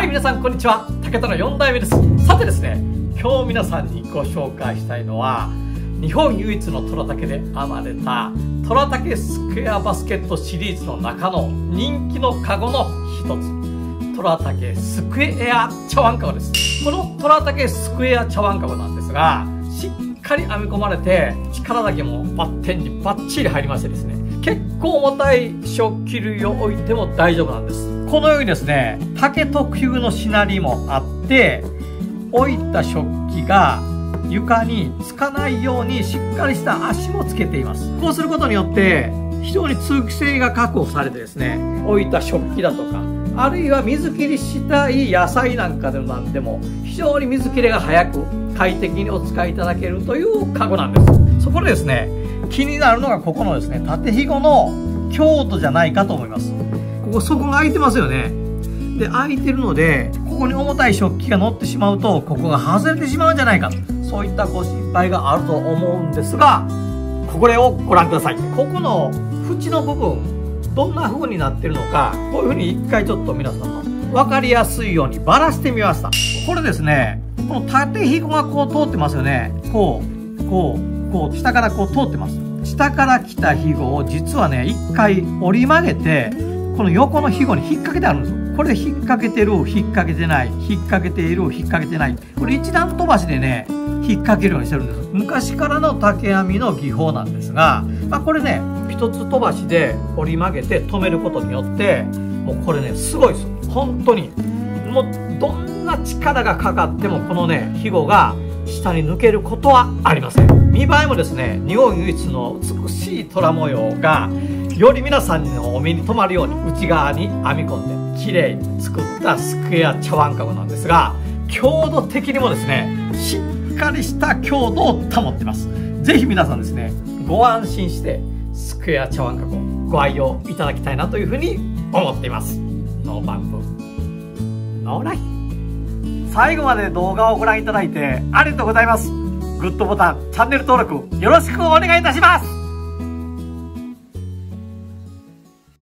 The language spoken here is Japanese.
はい、皆さんこんにちは。武田の4代目です。さてですね、今日皆さんにご紹介したいのは、日本唯一のトラタケで編まれたトラタケスクエアバスケットシリーズの中の人気のカゴの一つ、トラタケスクエア茶碗カゴです。このトラタケスクエア茶碗カゴなんですが、しっかり編み込まれて、力だけもバッテンにバッチリ入りましてですね、結構重たい食器類を置いても大丈夫なんです。このようにですね、竹特有のしなりもあって、置いた食器が床につかないようにしっかりした足もつけています。こうすることによって非常に通気性が確保されてですね、置いた食器だとか、あるいは水切りしたい野菜なんかでも非常に水切れが早く快適にお使いいただけるというカゴなんです。そこでですね、気になるのがここのですね、縦ひごの強度じゃないかと思います。ここ底が開いてますよね。で、開いてるので、ここに重たい食器が乗ってしまうと、ここが外れてしまうんじゃないかと。そういったご心配があると思うんですが、これをご覧ください。ここの縁の部分、どんな風になってるのか、こういう風に一回ちょっと皆さんの分かりやすいようにばらしてみました。これですね、この縦ひごがこう通ってますよね。こう、下からこう通ってます。下から来たひごを実はね、一回折り曲げて、この横のひごに引っ掛けてあるんですよ。これで引っ掛けてる、引っ掛けてない、引っ掛けている、引っ掛けてない。これ一段飛ばしでね、引っ掛けるようにしてるんです。昔からの竹編みの技法なんですが、これね、一つ飛ばしで折り曲げて止めることによって、もうこれね、すごいです。本当に。もうどんな力がかかってもこのね、ひごが下に抜けることはありません。見栄えもですね、日本唯一の美しい虎模様が、より皆さんのお目に留まるように内側に編み込んで綺麗に作ったスクエア茶碗カゴなんですが、強度的にもですね、しっかりした強度を保ってます。ぜひ皆さんですね、ご安心してスクエア茶碗カゴご愛用いただきたいなというふうに思っています。ノーバンプノーライ。最後まで動画をご覧いただいてありがとうございます。グッドボタン、チャンネル登録よろしくお願いいたします。